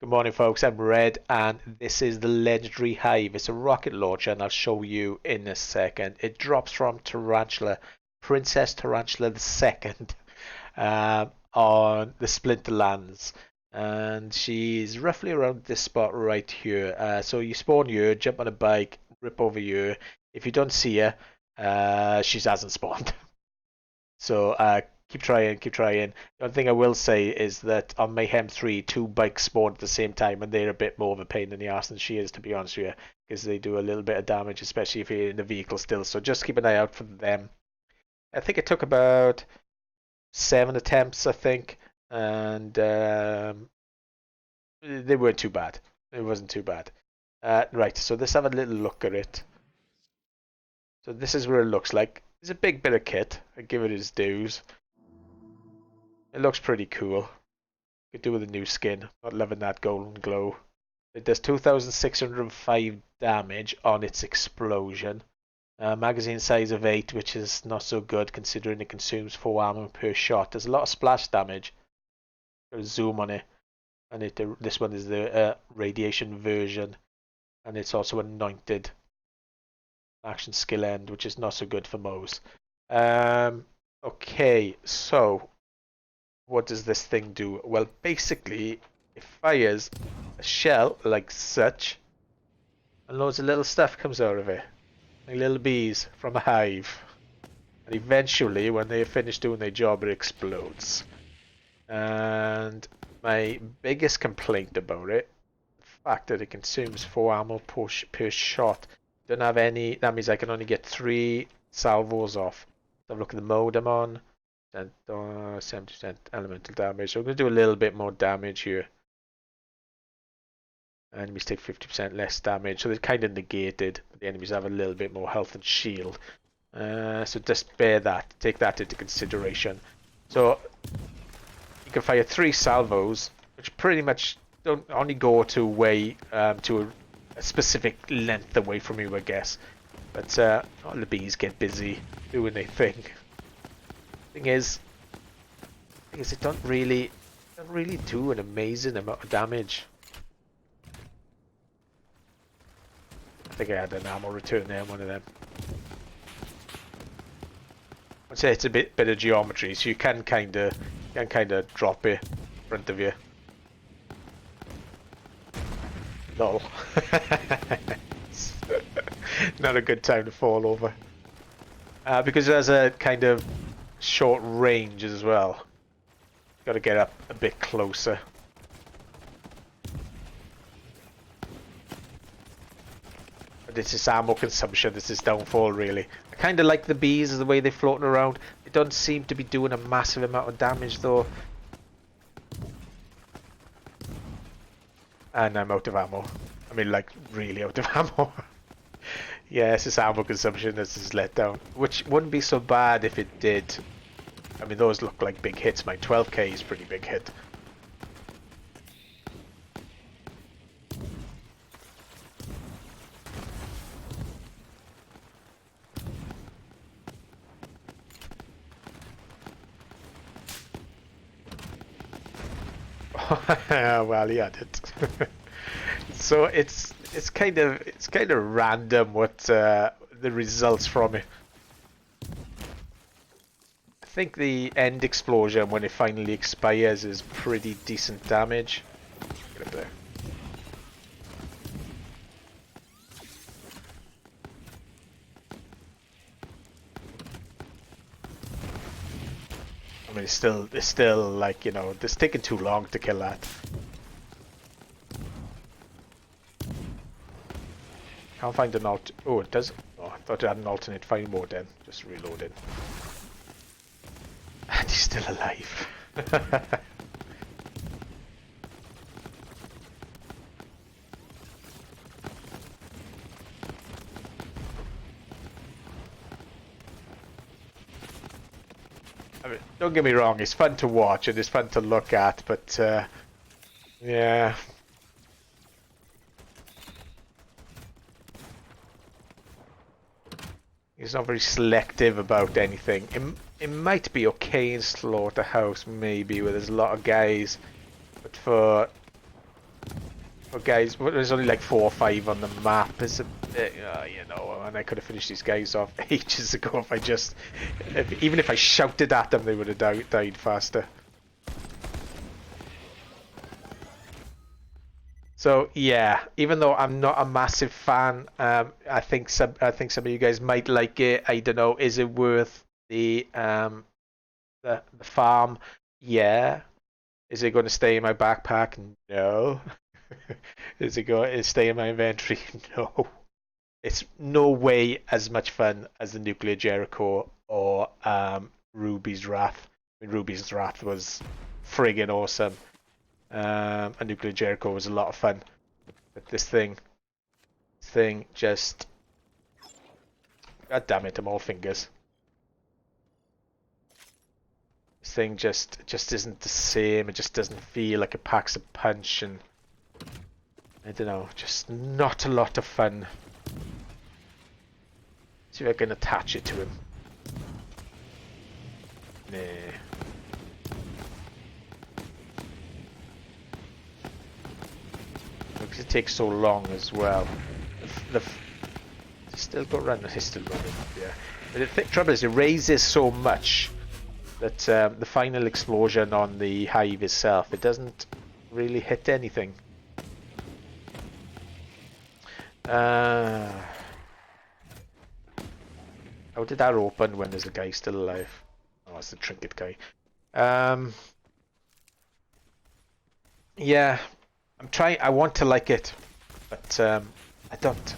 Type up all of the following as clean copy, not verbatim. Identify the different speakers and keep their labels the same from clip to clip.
Speaker 1: Good morning, folks. I'm Red, and this is the legendary Hive. It's a rocket launcher, and I'll show you in a second. It drops from Tarantula, Princess Tarantula II, on the Splinterlands, and she's roughly around this spot right here. So you spawn here, jump on a bike, rip over here. If you don't see her, she hasn't spawned. So keep trying, keep trying. The only thing I will say is that on Mayhem 3, two bikes spawn at the same time, and they're a bit more of a pain in the arse than she is, to be honest with you, because they do a little bit of damage, especially if you're in the vehicle still. So just keep an eye out for them. I think it took about 7 attempts, I think, and they weren't too bad. It wasn't too bad. Right, so let's have a little look at it. So this is what it looks like. It's a big bit of kit. I give it its dues. It looks pretty cool. Could do with a new skin. Not loving that golden glow. It does 2,605 damage on its explosion. Magazine size of 8, which is not so good considering it consumes 4 ammo per shot. There's a lot of splash damage. Got a zoom on it. And this one is the radiation version. And it's also anointed. Action skill end, which is not so good for Moe's. Okay, so what does this thing do? Well, basically, it fires a shell like such, and loads of little stuff comes out of it, like little bees from a hive. And eventually, when they finish doing their job, it explodes. And my biggest complaint about it, the fact that it consumes 4 ammo per shot. Don't have any. That means I can only get 3 salvos off. So look at the mode I'm on. 70% elemental damage. So I'm going to do a little bit more damage here. Enemies take 50% less damage. So they're kind of negated. But the enemies have a little bit more health and shield. So just bear that. Take that into consideration. So you can fire 3 salvos, which pretty much don't only go to way to a specific length away from you, I guess. But all the bees get busy doing their thing. Thing is it don't really do an amazing amount of damage. I think I had an ammo return there, one of them. I'd say it's a bit of geometry, so you can kind of drop it in front of you. Lol. Not a good time to fall over. Because it has a kind of short range as well. Got to get up a bit closer. But it's this ammo consumption, this is downfall really. I kind of like the bees, the way they're floating around. They don't seem to be doing a massive amount of damage though. And I'm out of ammo. I mean, like, really out of ammo. Yes, this ammo consumption is let down. Which wouldn't be so bad if it did. I mean, those look like big hits. My 12k is a pretty big hit. Well, he had it. So it's kind of random what the results from it. I think the end explosion when it finally expires is pretty decent damage. Get up there. I mean, it's still like, you know, it's taking too long to kill that. Can't find an alt. Oh, it does. Oh, I thought it had an alternate find mode then. Just reloading. And he's still alive. I mean, don't get me wrong, it's fun to watch and it's fun to look at, but yeah. He's not very selective about anything. It might be okay in Slaughterhouse, maybe, where there's a lot of guys. But for But guys, there's only like 4 or 5 on the map. It's a bit, you know, and I could have finished these guys off ages ago if I just, even if I shouted at them, they would have died faster. So yeah, even though I'm not a massive fan, I think some of you guys might like it. I don't know, is it worth the farm? Yeah. Is it going to stay in my backpack? No. Is it going to stay in my inventory? No. It's no way as much fun as the Nuclear Jericho or Ruby's Wrath. I mean, Ruby's Wrath was friggin' awesome. And Nuclear Jericho was a lot of fun. But this thing just, god damn it, I'm all fingers. This thing just isn't the same. It just doesn't feel like it packs a punch, and I don't know, just not a lot of fun. See if I can attach it to him. Nah. Because it takes so long as well. Still got run. It's still running. Yeah. But the trouble is, it raises so much that the final explosion on the Hive itself, it doesn't really hit anything. How did that open when there's a guy still alive? Oh, it's the trinket guy. Yeah, I'm trying. I want to like it, but I don't.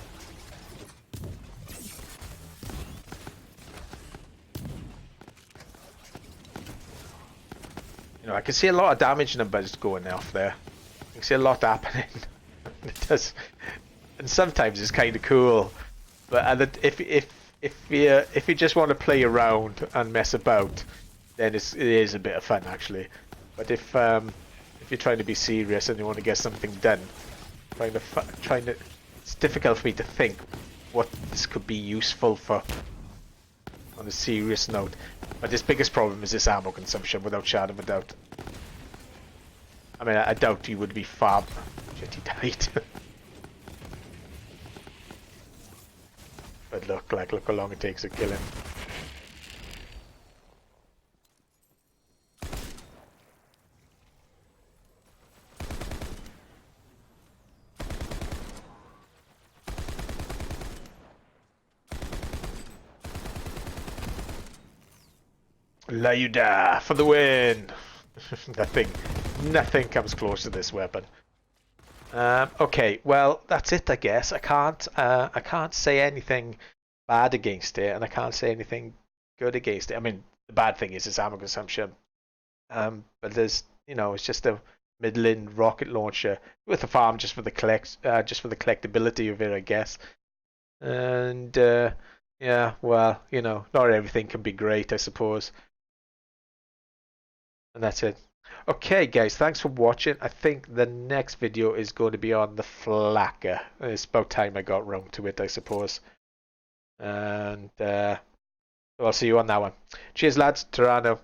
Speaker 1: You know, I can see a lot of damage numbers going off there. I can see a lot happening. It does, and sometimes it's kind of cool. But if you just want to play around and mess about, then it is a bit of fun actually. But if you're trying to be serious and you want to get something done, it's difficult for me to think what this could be useful for on a serious note. But this biggest problem is this ammo consumption, without shadow of a doubt. I mean, I doubt you would be far. Shit, he died. But look how long it takes to kill him. Lauda for the win! Nothing comes close to this weapon. Okay, well that's it, I guess. I can't say anything bad against it, and I can't say anything good against it. I mean, the bad thing is its ammo consumption. But there's, you know, it's just a middling rocket launcher with a farm just for the collectability of it, I guess. And yeah, well, you know, not everything can be great, I suppose. And that's it. Okay, guys, thanks for watching. I think the next video is going to be on the flakka. It's about time I got round to it, I suppose. And so I'll see you on that one. Cheers, lads. Toronto.